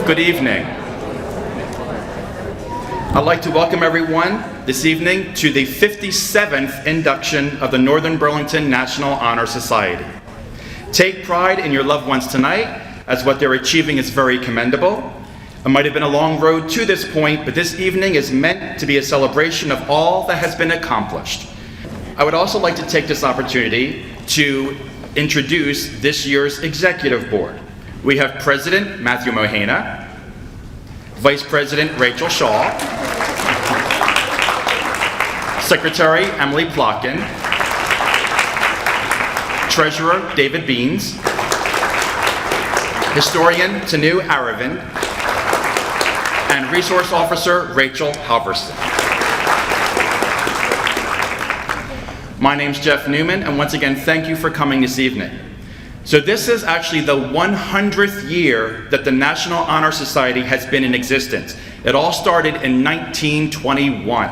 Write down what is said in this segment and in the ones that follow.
Good evening. I'd like to welcome everyone this evening to the 57th induction of the Northern Burlington National Honor Society. Take pride in your loved ones tonight, as what they're achieving is very commendable. It might have been a long road to this point, but this evening is meant to be a celebration of all that has been accomplished. I would also like to take this opportunity to introduce this year's executive board. We have President Matthew Mohena, Vice President Rachel Shaw, Secretary Emily Plotkin, Treasurer David Beans, Historian Tanu Aravind, and Resource Officer Rachel Halverson. My name's Jeff Newman, and once again, thank you for coming this evening. So this is actually the 100th year that the National Honor Society has been in existence. It all started in 1921.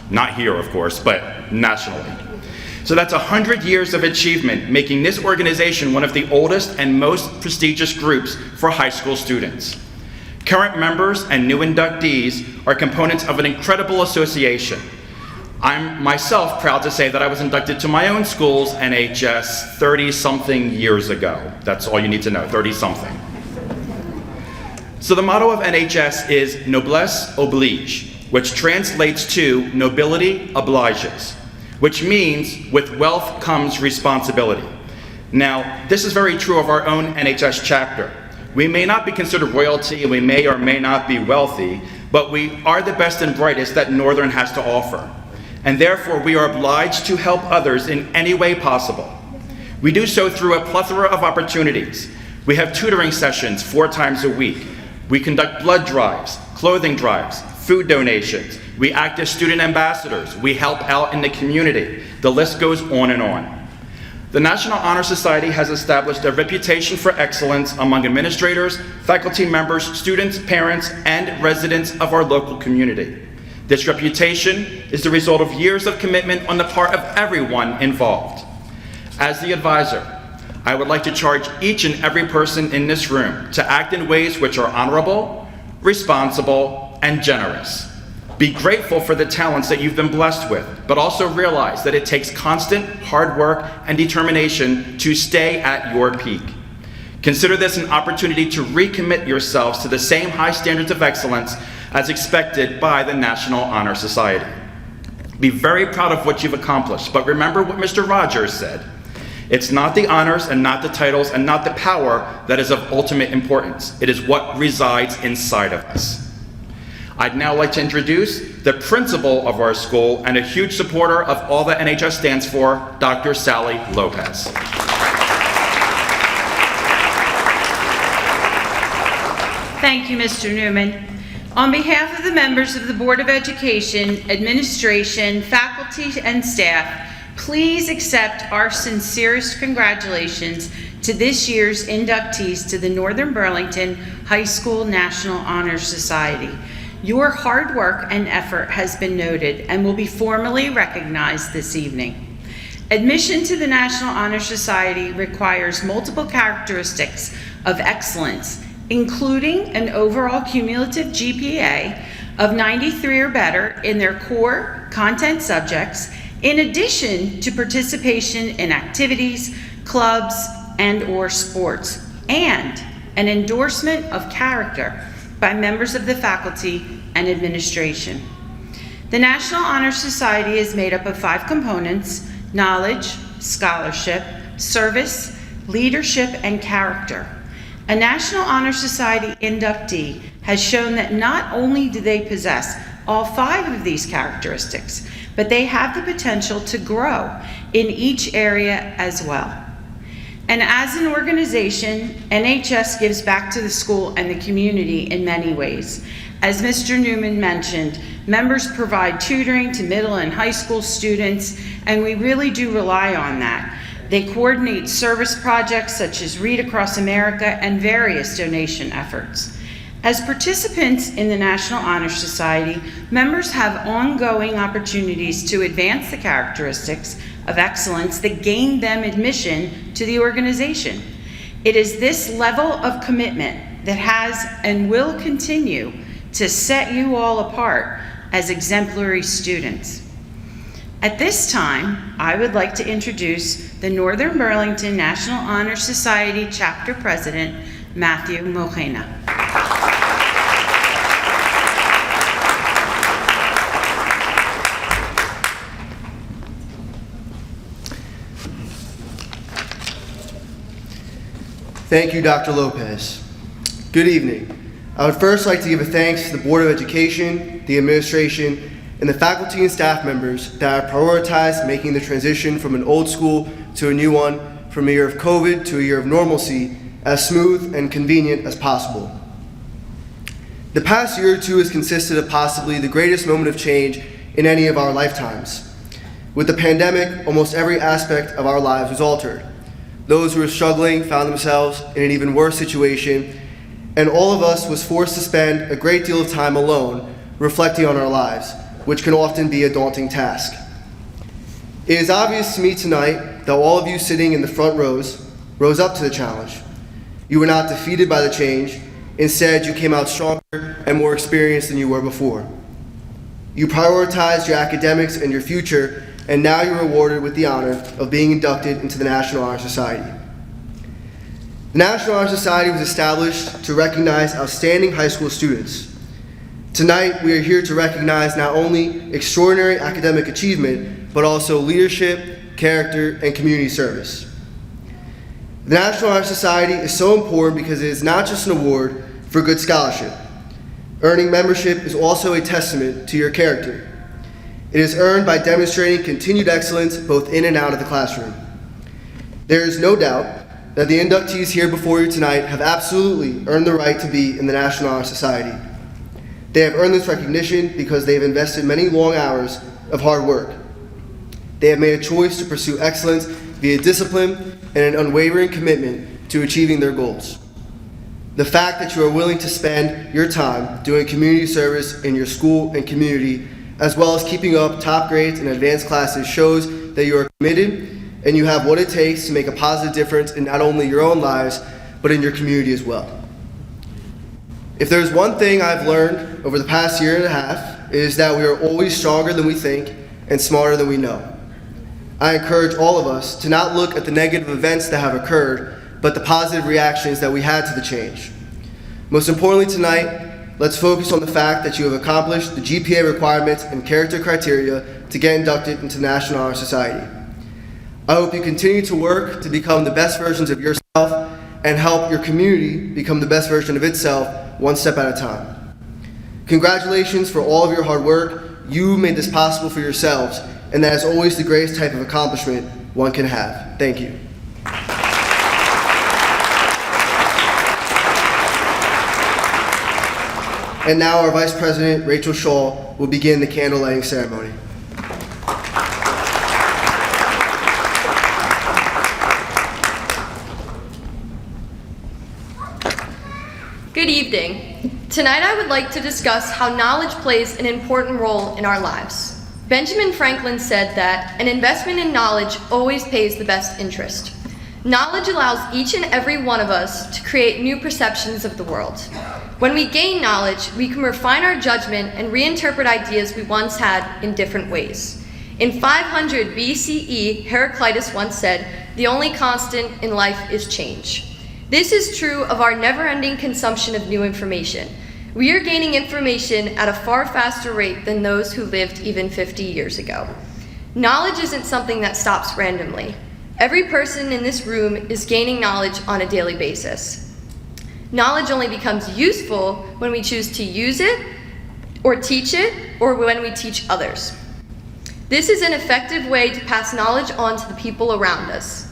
Not here, of course, but nationally. So that's 100 years of achievement, making this organization one of the oldest and most prestigious groups for high school students. Current members and new inductees are components of an incredible association. I'm myself proud to say that I was inducted to my own school's NHS 30-something years ago. That's all you need to know, 30-something. So the motto of NHS is Noblesse Oblige, which translates to nobility obliges, which means with wealth comes responsibility. Now, this is very true of our own NHS chapter. We may not be considered royalty, and we may or may not be wealthy, but we are the best and brightest that Northern has to offer. And therefore, we are obliged to help others in any way possible. We do so through a plethora of opportunities. We have tutoring sessions 4 times a week. We conduct blood drives, clothing drives, food donations. We act as student ambassadors. We help out in the community. The list goes on and on. The National Honor Society has established a reputation for excellence among administrators, faculty members, students, parents, and residents of our local community. This reputation is the result of years of commitment on the part of everyone involved. As the advisor, I would like to charge each and every person in this room to act in ways which are honorable, responsible, and generous. Be grateful for the talents that you've been blessed with, but also realize that it takes constant hard work and determination to stay at your peak. Consider this an opportunity to recommit yourselves to the same high standards of excellence as expected by the National Honor Society. Be very proud of what you've accomplished, but remember what Mr. Rogers said. It's not the honors and not the titles and not the power that is of ultimate importance. It is what resides inside of us. I'd now like to introduce the principal of our school and a huge supporter of all that NHS stands for, Dr. Sally Lopez. Thank you, Mr. Newman. On behalf of the members of the Board of Education, administration, faculty, and staff, please accept our sincerest congratulations to this year's inductees to the Northern Burlington High School National Honor Society. Your hard work and effort has been noted and will be formally recognized this evening. Admission to the National Honor Society requires multiple characteristics of excellence, including an overall cumulative GPA of 93 or better in their core content subjects, in addition to participation in activities, clubs, and/or sports, and an endorsement of character by members of the faculty and administration. The National Honor Society is made up of 5 components: knowledge, scholarship, service, leadership, and character. A National Honor Society inductee has shown that not only do they possess all 5 of these characteristics, but they have the potential to grow in each area as well. And as an organization, NHS gives back to the school and the community in many ways. As Mr. Newman mentioned, members provide tutoring to middle and high school students, and we really do rely on that. They coordinate service projects such as Read Across America and various donation efforts. As participants in the National Honor Society, members have ongoing opportunities to advance the characteristics of excellence that gain them admission to the organization. It is this level of commitment that has and will continue to set you all apart as exemplary students. At this time, I would like to introduce the Northern Burlington National Honor Society Chapter President, Matthew Mohena. Thank you, Dr. Lopez. Good evening. I would first like to give a thanks to the Board of Education, the administration, and the faculty and staff members that have prioritized making the transition from an old school to a new one, from a year of COVID to a year of normalcy, as smooth and convenient as possible. The past year or two has consisted of possibly the greatest moment of change in any of our lifetimes. With the pandemic, almost every aspect of our lives was altered. Those who were struggling found themselves in an even worse situation, and all of us was forced to spend a great deal of time alone reflecting on our lives, which can often be a daunting task. It is obvious to me tonight that all of you sitting in the front rows rose up to the challenge. You were not defeated by the change. Instead, you came out stronger and more experienced than you were before. You prioritized your academics and your future, and now you're rewarded with the honor of being inducted into the National Honor Society. The National Honor Society was established to recognize outstanding high school students. Tonight, we are here to recognize not only extraordinary academic achievement, but also leadership, character, and community service. The National Honor Society is so important because it is not just an award for good scholarship. Earning membership is also a testament to your character. It is earned by demonstrating continued excellence both in and out of the classroom. There is no doubt that the inductees here before you tonight have absolutely earned the right to be in the National Honor Society. They have earned this recognition because they have invested many long hours of hard work. They have made a choice to pursue excellence via discipline and an unwavering commitment to achieving their goals. The fact that you are willing to spend your time doing community service in your school and community, as well as keeping up top grades in advanced classes, shows that you are committed and you have what it takes to make a positive difference in not only your own lives, but in your community as well. If there's one thing I've learned over the past year and a half, it is that we are always stronger than we think and smarter than we know. I encourage all of us to not look at the negative events that have occurred, but the positive reactions that we had to the change. Most importantly tonight, let's focus on the fact that you have accomplished the GPA requirements and character criteria to get inducted into the National Honor Society. I hope you continue to work to become the best versions of yourself and help your community become the best version of itself, one step at a time. Congratulations for all of your hard work. You made this possible for yourselves, and that is always the greatest type of accomplishment one can have. Thank you. And now our Vice President, Rachel Shaw, will begin the candle lighting ceremony. Good evening. Tonight I would like to discuss how knowledge plays an important role in our lives. Benjamin Franklin said that an investment in knowledge always pays the best interest. Knowledge allows each and every one of us to create new perceptions of the world. When we gain knowledge, we can refine our judgment and reinterpret ideas we once had in different ways. In 500 BCE, Heraclitus once said, "The only constant in life is change." This is true of our never-ending consumption of new information. We are gaining information at a far faster rate than those who lived even 50 years ago. Knowledge isn't something that stops randomly. Every person in this room is gaining knowledge on a daily basis. Knowledge only becomes useful when we choose to use it, or teach it, or when we teach others. This is an effective way to pass knowledge on to the people around us.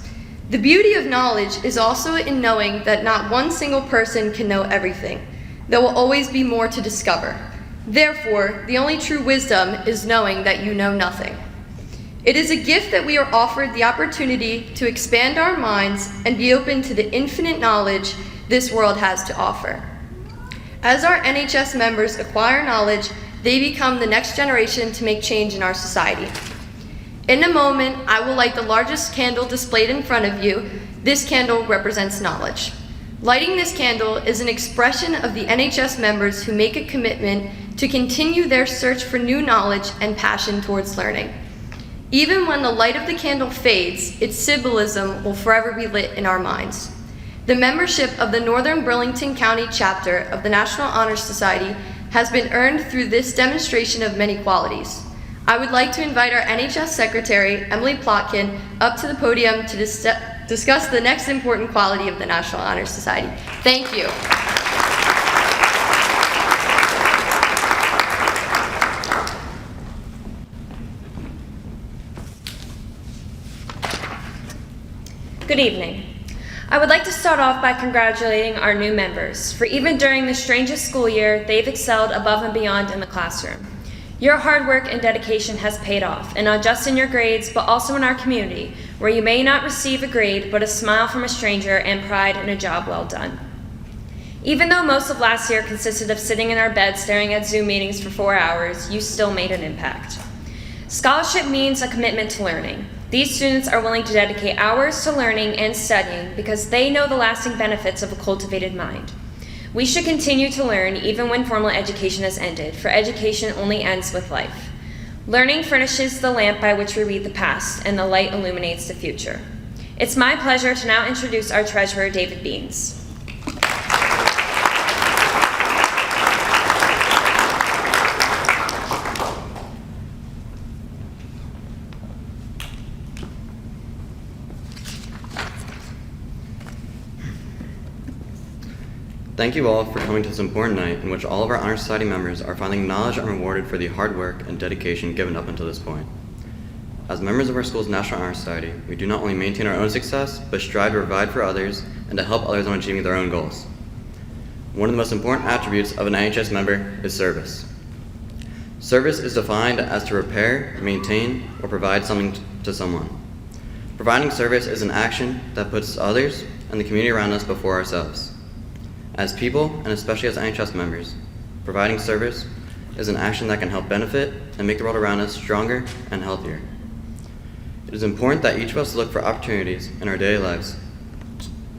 The beauty of knowledge is also in knowing that not one single person can know everything. There will always be more to discover. Therefore, the only true wisdom is knowing that you know nothing. It is a gift that we are offered the opportunity to expand our minds and be open to the infinite knowledge this world has to offer. As our NHS members acquire knowledge, they become the next generation to make change in our society. In a moment, I will light the largest candle displayed in front of you. This candle represents knowledge. Lighting this candle is an expression of the NHS members who make a commitment to continue their search for new knowledge and passion towards learning. Even when the light of the candle fades, its symbolism will forever be lit in our minds. The membership of the Northern Burlington County chapter of the National Honor Society has been earned through this demonstration of many qualities. I would like to invite our NHS Secretary, Emily Plotkin, up to the podium to discuss the next important quality of the National Honor Society. Thank you. Good evening. I would like to start off by congratulating our new members, for even during the strangest school year, they've excelled above and beyond in the classroom. Your hard work and dedication has paid off, and not just in your grades, but also in our community, where you may not receive a grade, but a smile from a stranger and pride in a job well done. Even though most of last year consisted of sitting in our beds staring at Zoom meetings for 4 hours, you still made an impact. Scholarship means a commitment to learning. These students are willing to dedicate hours to learning and studying because they know the lasting benefits of a cultivated mind. We should continue to learn even when formal education has ended, for education only ends with life. Learning furnishes the lamp by which we read the past, and the light illuminates the future. It's my pleasure to now introduce our treasurer, David Beans. Thank you all for coming to this important night in which all of our Honor Society members are finding knowledge and rewarded for the hard work and dedication given up until this point. As members of our school's National Honor Society, we do not only maintain our own success, but strive to provide for others and to help others on achieving their own goals. One of the most important attributes of an NHS member is service. Service is defined as to repair, maintain, or provide something to someone. Providing service is an action that puts others and the community around us before ourselves. As people, and especially as NHS members, providing service is an action that can help benefit and make the world around us stronger and healthier. It is important that each of us look for opportunities in our daily lives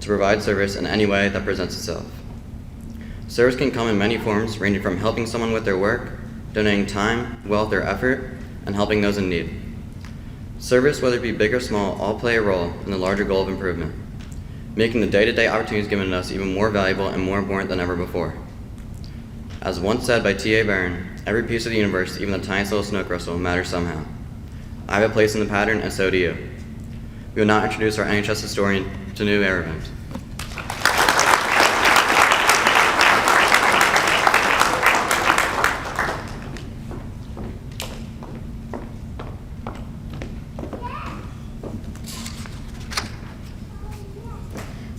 to provide service in any way that presents itself. Service can come in many forms, ranging from helping someone with their work, donating time, wealth, or effort, and helping those in need. Service, whether it be big or small, all play a role in the larger goal of improvement, making the day-to-day opportunities given to us even more valuable and more important than ever before. As once said by T.A. Barron, every piece of the universe, even the tiniest little snow crystal, matters somehow. I have a place in the pattern, and so do you. We will now introduce our NHS historian, Tanu Aravind.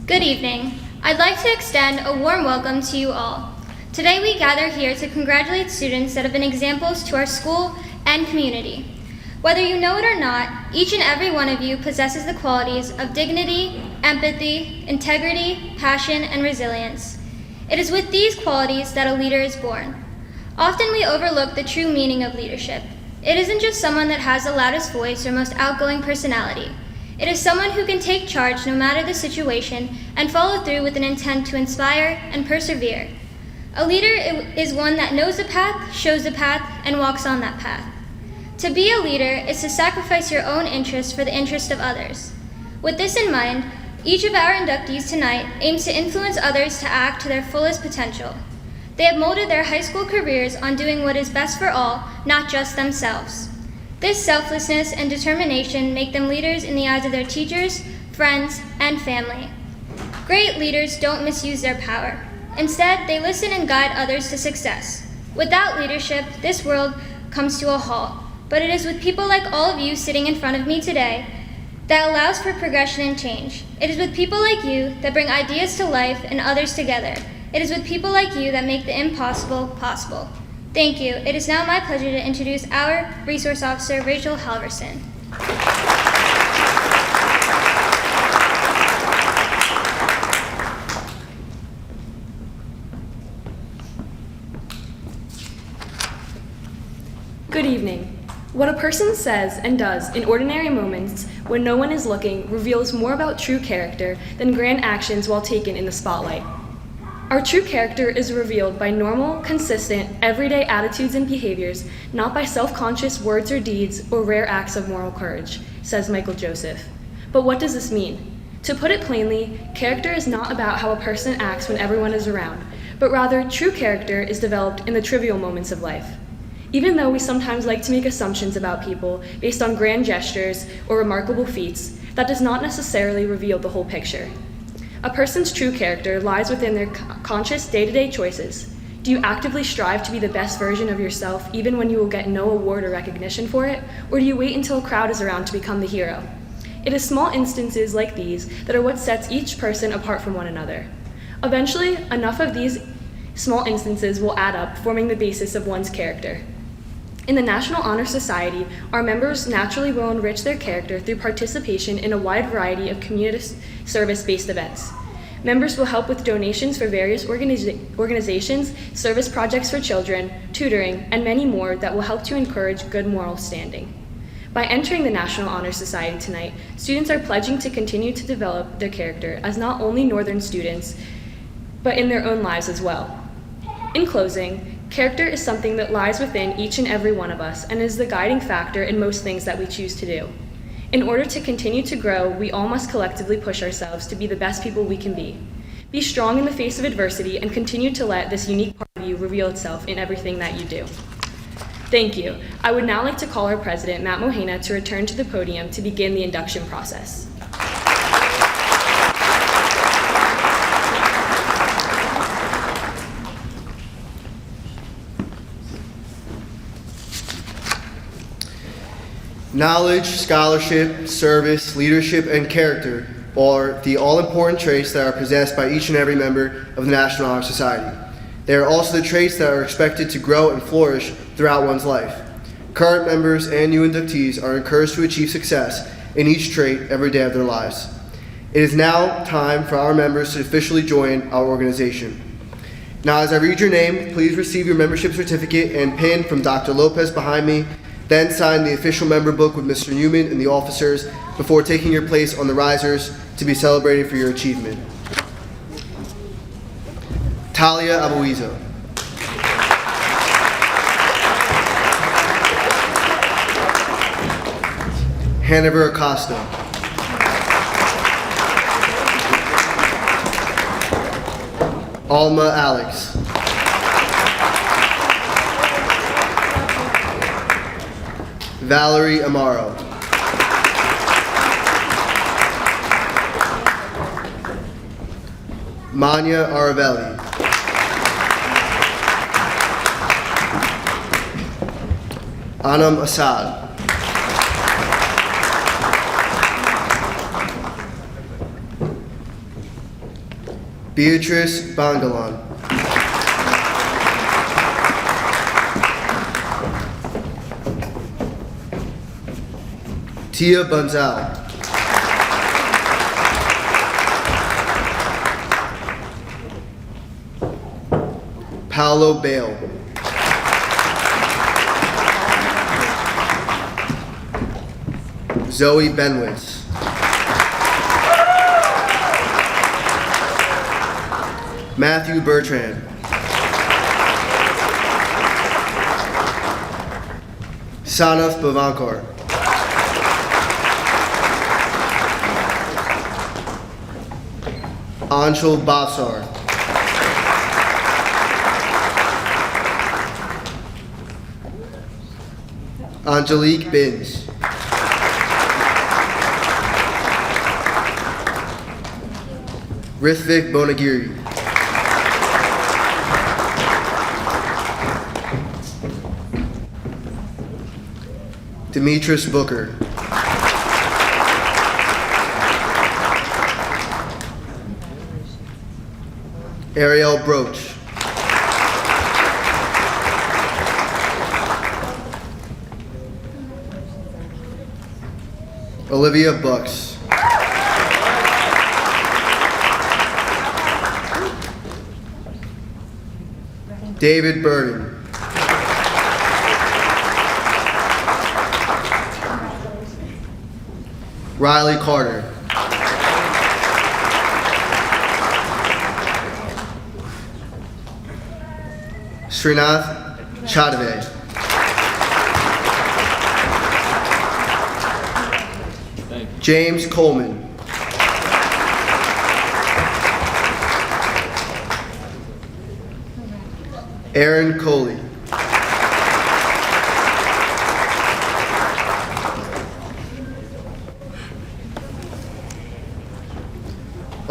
Good evening. I'd like to extend a warm welcome to you all. Today we gather here to congratulate students that have been examples to our school and community. Whether you know it or not, each and every one of you possesses the qualities of dignity, empathy, integrity, passion, and resilience. It is with these qualities that a leader is born. Often we overlook the true meaning of leadership. It isn't just someone that has the loudest voice or most outgoing personality. It is someone who can take charge no matter the situation and follow through with an intent to inspire and persevere. A leader is one that knows the path, shows the path, and walks on that path. To be a leader is to sacrifice your own interests for the interest of others. With this in mind, each of our inductees tonight aims to influence others to act to their fullest potential. They have molded their high school careers on doing what is best for all, not just themselves. This selflessness and determination make them leaders in the eyes of their teachers, friends, and family. Great leaders don't misuse their power. Instead, they listen and guide others to success. Without leadership, this world comes to a halt, but it is with people like all of you sitting in front of me today that allows for progression and change. It is with people like you that bring ideas to life and others together. It is with people like you that make the impossible possible. Thank you. It is now my pleasure to introduce our Resource Officer, Rachel Halverson. Good evening. What a person says and does in ordinary moments when no one is looking reveals more about true character than grand actions while taken in the spotlight. Our true character is revealed by normal, consistent, everyday attitudes and behaviors, not by self-conscious words or deeds or rare acts of moral courage, says Michael Joseph. But what does this mean? To put it plainly, character is not about how a person acts when everyone is around, but rather true character is developed in the trivial moments of life. Even though we sometimes like to make assumptions about people based on grand gestures or remarkable feats, that does not necessarily reveal the whole picture. A person's true character lies within their conscious day-to-day choices. Do you actively strive to be the best version of yourself even when you will get no award or recognition for it? Or do you wait until a crowd is around to become the hero? It is small instances like these that are what sets each person apart from one another. Eventually, enough of these small instances will add up, forming the basis of one's character. In the National Honor Society, our members naturally will enrich their character through participation in a wide variety of community service-based events. Members will help with donations for various organizations, service projects for children, tutoring, and many more that will help to encourage good moral standing. By entering the National Honor Society tonight, students are pledging to continue to develop their character as not only Northern students, but in their own lives as well. In closing, character is something that lies within each and every one of us and is the guiding factor in most things that we choose to do. In order to continue to grow, we all must collectively push ourselves to be the best people we can be. Be strong in the face of adversity and continue to let this unique part of you reveal itself in everything that you do. Thank you. I would now like to call our president, Matt Mohena, to return to the podium to begin the induction process. Knowledge, scholarship, service, leadership, and character are the all-important traits that are possessed by each and every member of the National Honor Society. They are also the traits that are expected to grow and flourish throughout one's life. Current members and new inductees are encouraged to achieve success in each trait every day of their lives. It is now time for our members to officially join our organization. Now, as I read your name, please receive your membership certificate and pin from Dr. Lopez behind me. Then sign the official member book with Mr. Newman and the officers before taking your place on the risers to be celebrated for your achievement. Talia Abuizo. Hanover Acosta. Alma Alex. Valerie Amaro. Manya Aravelli. Anam Assad. Beatrice Bangalan. Tia Bunzal. Paolo Bale. Zoe Benwitz. Matthew Bertrand. Sanaf Bavankar. Anshul Bhavsar. Angelique Binns. Rithvik Bonagiri. Demetris Booker. Ariel Broach. Olivia Bucks. David Burden. Riley Carter. Srinath Chadave. James Coleman. Aaron Coley.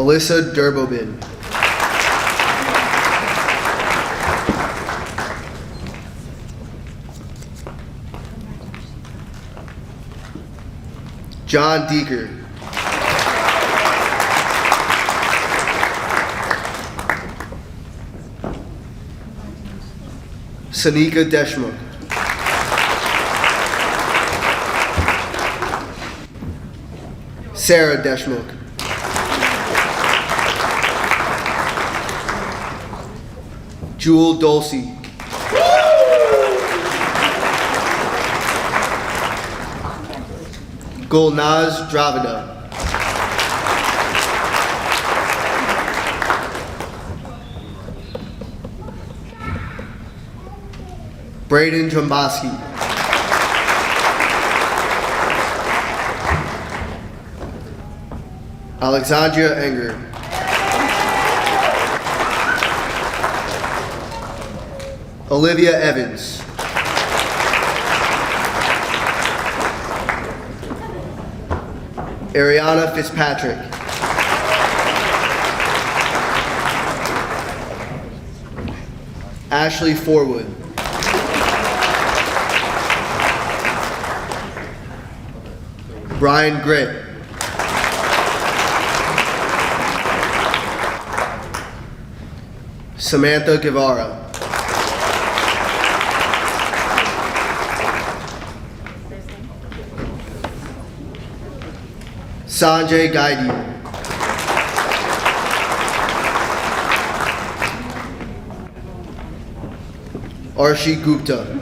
Alyssa Durbobin. John Deeker. Sanika Deshmukh. Sarah Deshmukh. Jewel Dulce. Gulnaz Dravida. Braden Jumboski. Alexandria Enger. Olivia Evans. Ariana Fitzpatrick. Ashley Forwood. Brian Gritt. Samantha Guevara. Sanjay Gaidi. Arshi Gupta.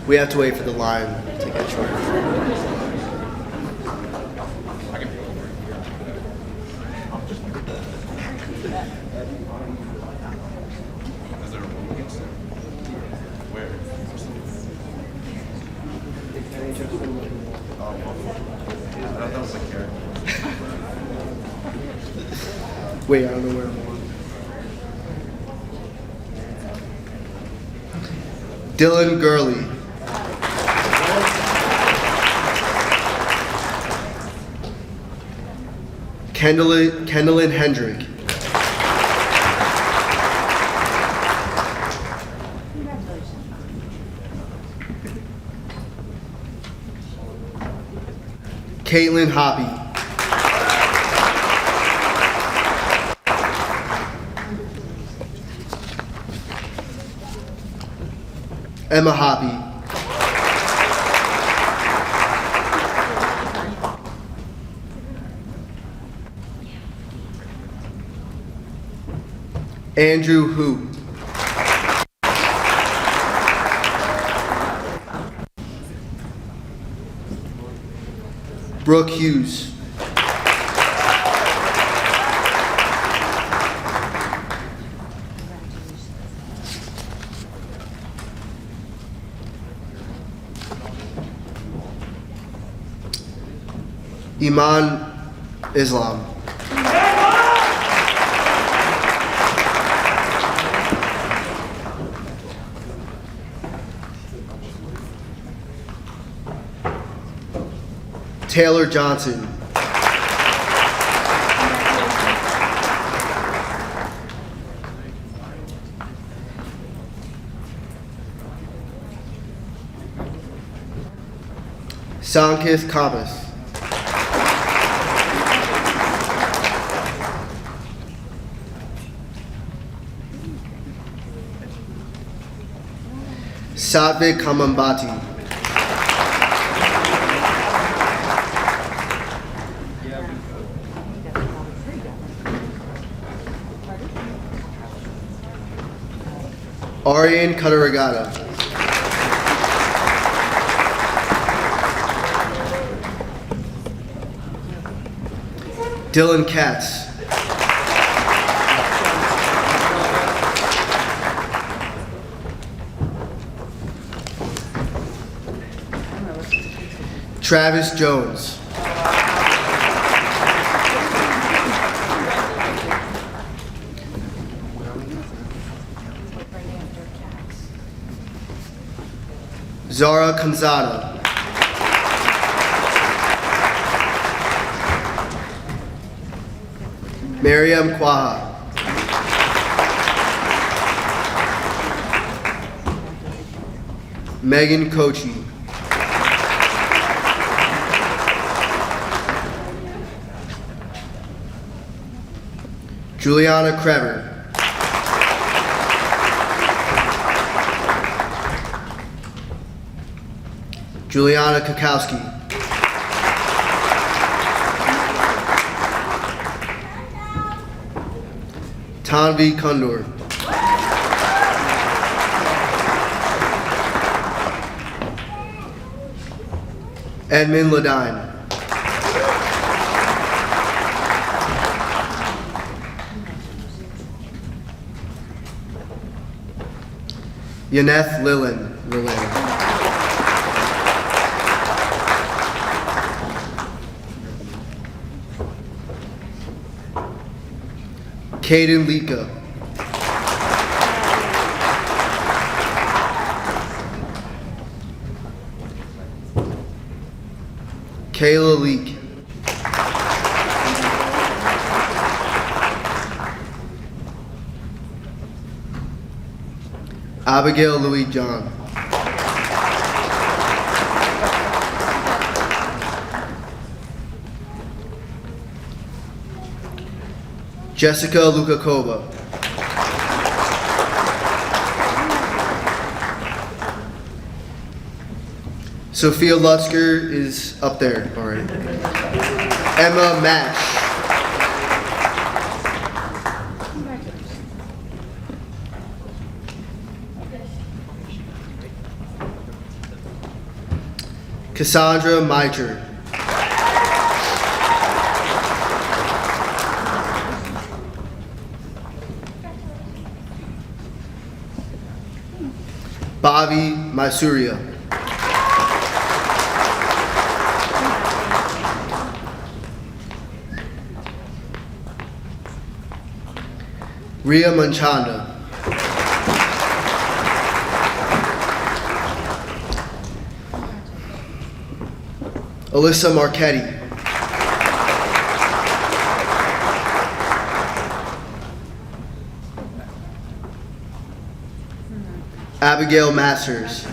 We have to wait for the line to get shorter. Wait, I don't know where I'm on. Dylan Gurley. Kendallin Hendrick. Caitlin Hoppy. Emma Hoppy. Andrew Hu. Brooke Hughes. Iman Islam. Taylor Johnson. Sankith Kamas. Satvik Kamambati. Aryan Kataragata. Dylan Katz. Travis Jones. Zara Kanzada. Mariam Kwaha. Megan Kochi. Juliana Krever. Juliana Kakowski. Tanvi Kundur. Edmund Ladine. Yaneth Lillan. Caden Lika. Kayla Leak. Abigail Louis John. Jessica Lukakova. Sophia Lutzker is up there already. Emma Match. Cassandra Meicher. Bobby Masuria. Ria Manchanda. Alyssa Marchetti. Abigail Masters.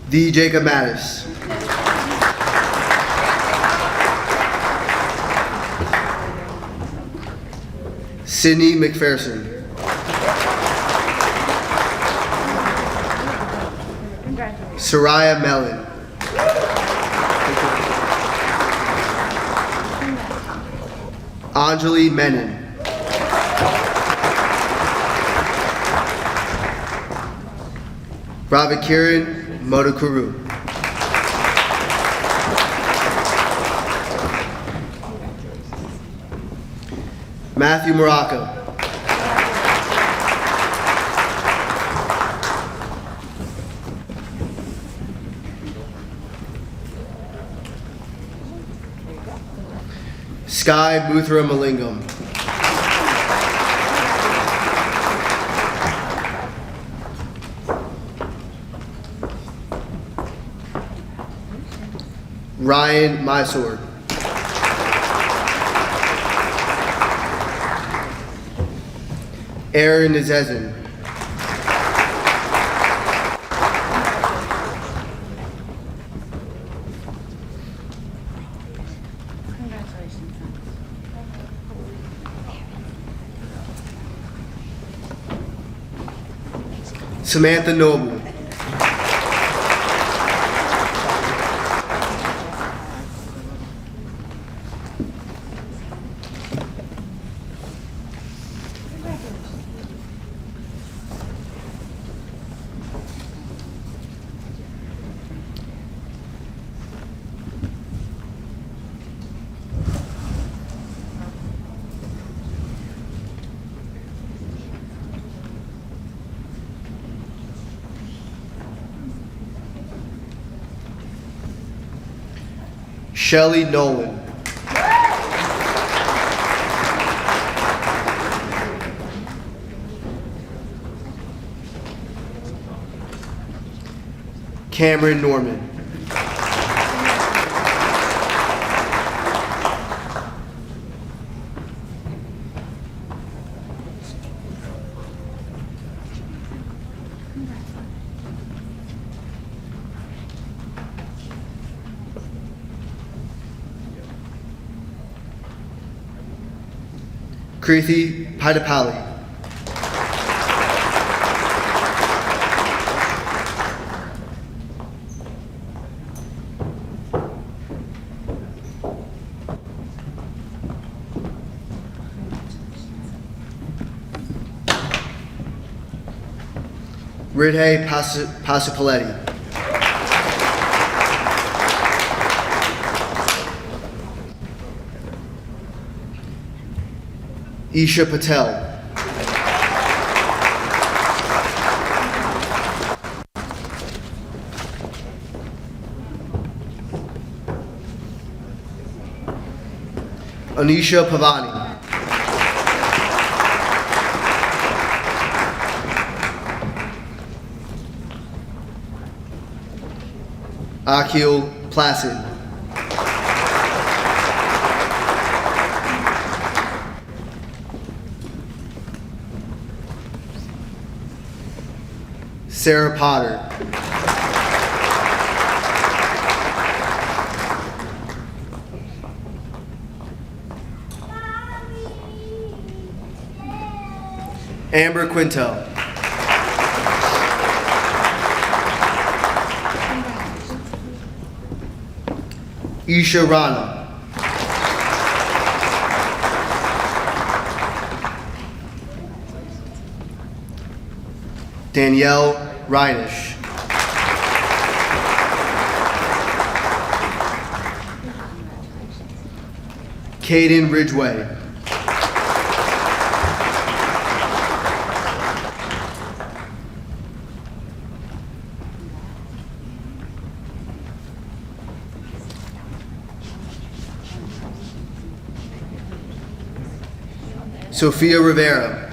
D. Jacob Mattis. Sydney McPherson. Soraya Mellon. Anjali Menon. Ravikiran Modukuru. Matthew Morocco. Sky Muthra Malingam. Ryan Mysore. Aaron Nizezin. Samantha Noble. Shelley Nolan. Cameron Norman. Krithi Padapalli. Ridhe Pasupaletti. Isha Patel. Anisha Pavani. Akil Placid. Sarah Potter. Amber Quintel. Isha Rana. Danielle Reinish. Caden Ridgway. Sophia Rivera.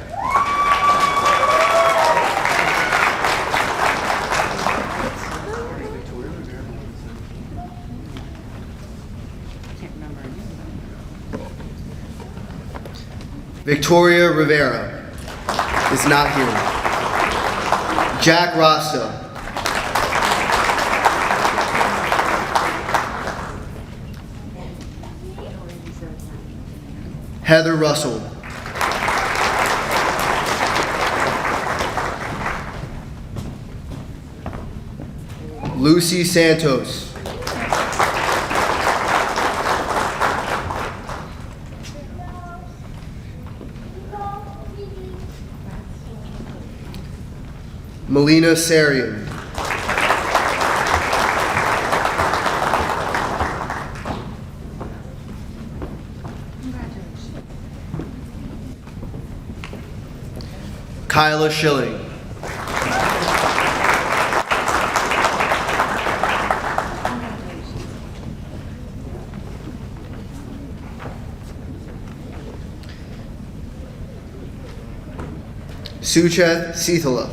Victoria Rivera is not here. Jack Rosto. Heather Russell. Lucy Santos. Melina Sarian. Kyla Schilling. Suchet Sithala.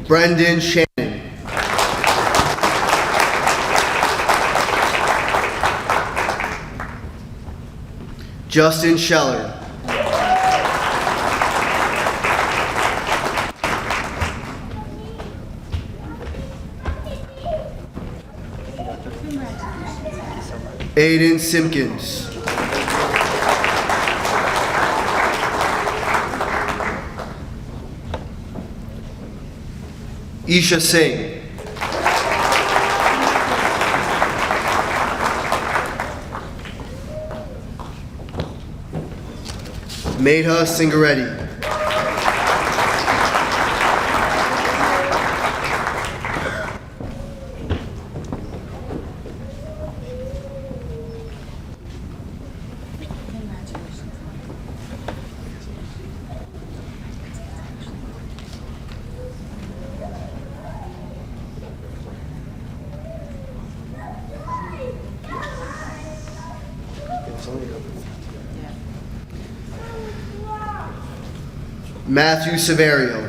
Brendan Shannon. Justin Scheller. Aiden Simpkins. Isha Singh. Medha Singareddy. Matthew Severio.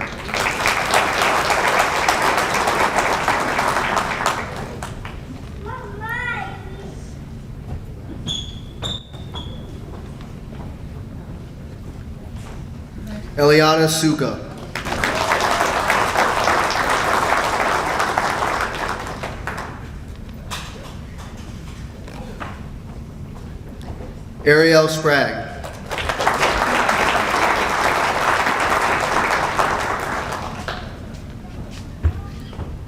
Eliana Suka. Ariel Sprague.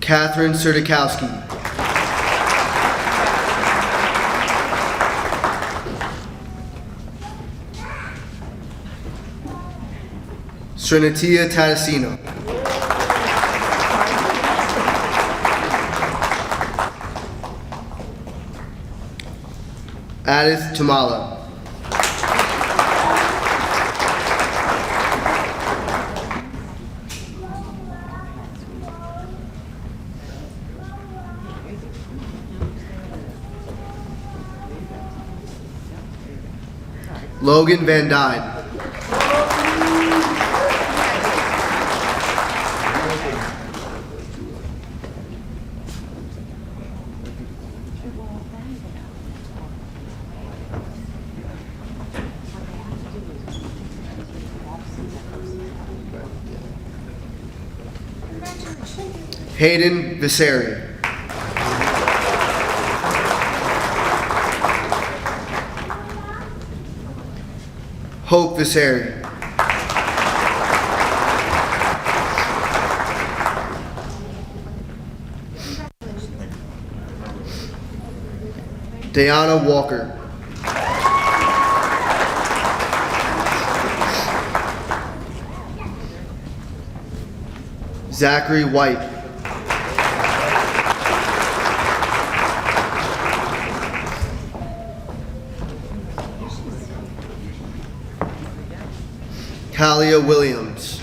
Catherine Sertikowski. Srinatia Tadasino. Adith Tamala. Logan Van Dyne. Hayden Viseri. Hope Viseri. Diana Walker. Zachary White. Talia Williams.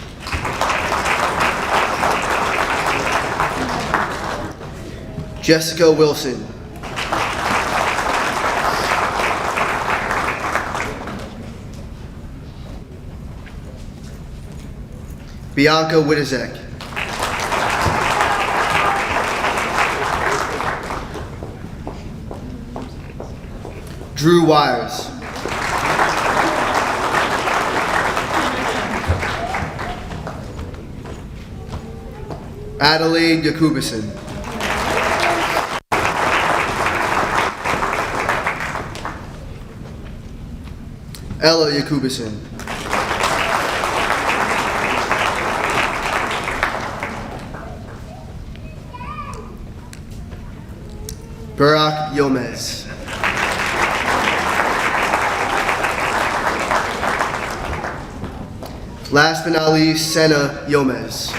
Jessica Wilson. Bianca Witzek. Drew Wires. Adelaide Yakubison. Ella Yakubison. Barak Yomez. Last but not least, Senna Yomez.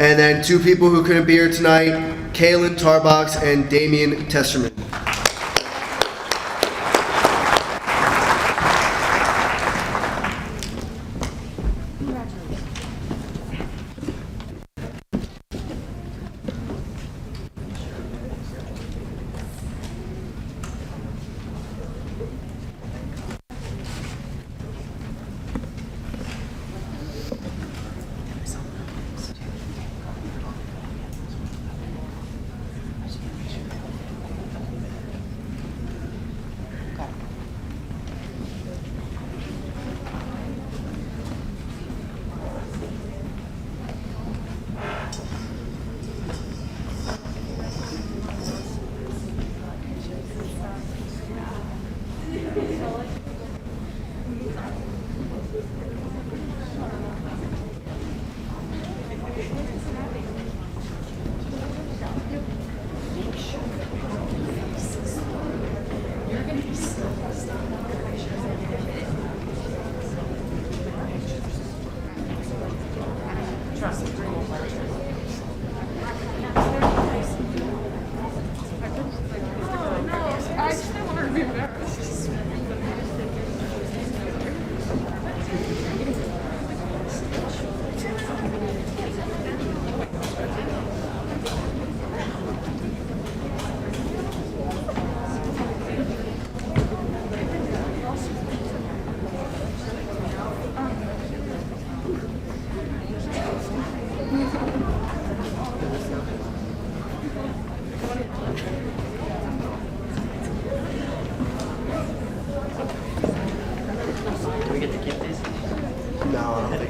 And then two people who couldn't be here tonight, Kaylin Tarbox and Damian Testerman.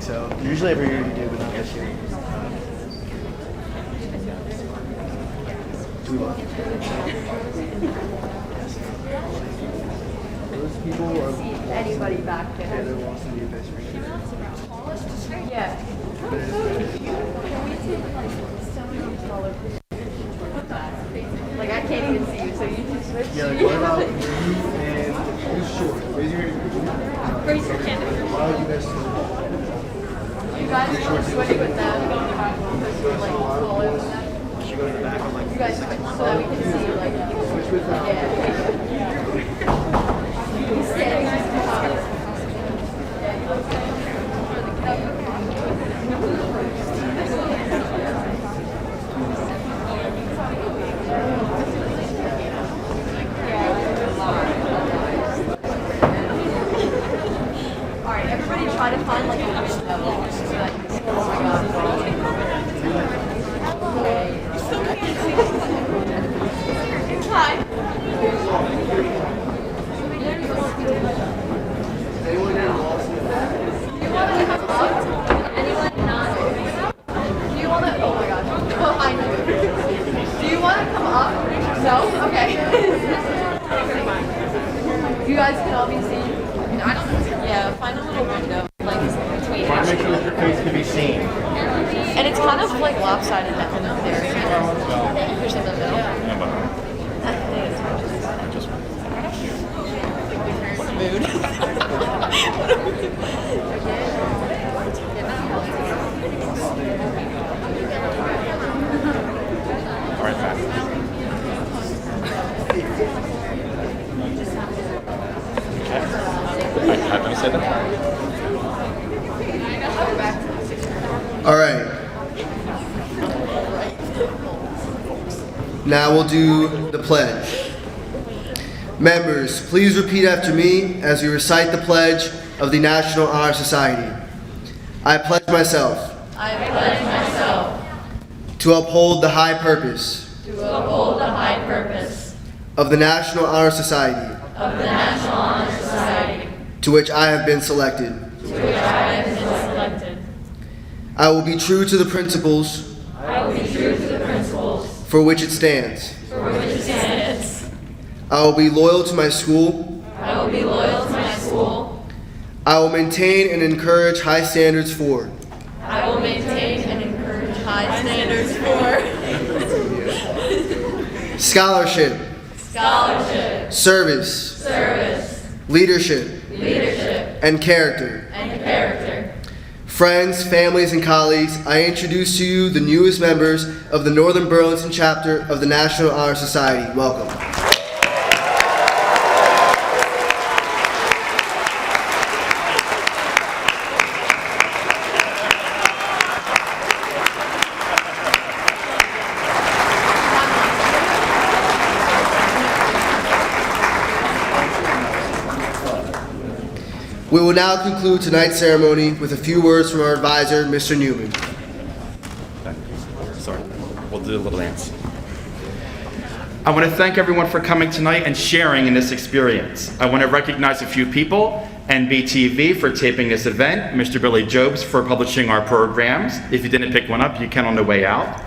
think so. Usually every year you do, but not this year. Do we want? Those people are Anybody back yeah, there? they're lost in the investigation. Yeah. Like I can't even see you, so you just switch. Yeah, like what about you and who's short? Raise your hand. Raise your hand. Why would you guys do You guys are switching with them because you're like taller than them. You go to the back, I'm like, You guys switch so that we can see you like. switch with them. Yeah. He's standing next to Alright, everybody try to find like a window so that you can see. Oh my god. Hi. Anyone here lost in the back? Do you want to come up? Anyone not? Do you want to? Oh my gosh. Behind you. Do you want to come up? No? Okay. You guys can all be seen. Yeah, find a little window, like between. Try to make sure that your face can be seen. And it's kind of like lopsided down there. There's in the middle. What a mood. All right, fast. Let me say that. All right. Now we'll do the pledge. Members, please repeat after me as we recite the pledge of the National Honor Society. I pledge myself I pledge myself to uphold the high purpose to uphold the high purpose of the National Honor Society of the National Honor Society to which I have been selected. to which I have been selected. I will be true to the principles I will be true to the principles for which it stands. for which it stands. I will be loyal to my school. I will be loyal to my school. I will maintain and encourage high standards for I will maintain and encourage high standards for scholarship, scholarship, service, service, leadership, leadership, and character. and character. Friends, families, and colleagues, I introduce to you the newest members of the Northern Burlington chapter of the National Honor Society. Welcome. We will now conclude tonight's ceremony with a few words from our advisor, Mr. Newman. Sorry, we'll do a little dance. I want to thank everyone for coming tonight and sharing in this experience. I want to recognize a few people, NBTV for taping this event, Mr. Billy Jobs for publishing our programs. If you didn't pick one up, you can on the way out.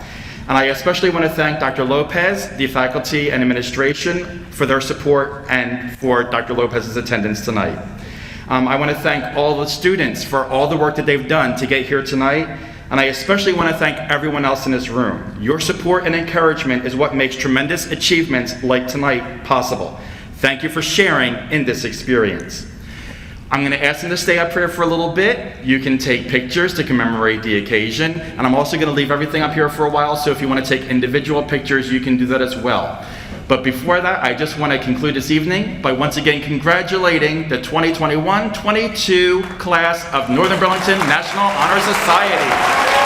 And I especially want to thank Dr. Lopez, the faculty and administration for their support and for Dr. Lopez's attendance tonight. I want to thank all the students for all the work that they've done to get here tonight, and I especially want to thank everyone else in this room. Your support and encouragement is what makes tremendous achievements like tonight possible. Thank you for sharing in this experience. I'm going to ask them to stay up here for a little bit. You can take pictures to commemorate the occasion, and I'm also going to leave everything up here for a while, so if you want to take individual pictures, you can do that as well. But before that, I just want to conclude this evening by once again congratulating the 2021-22 class of Northern Burlington National Honor Society.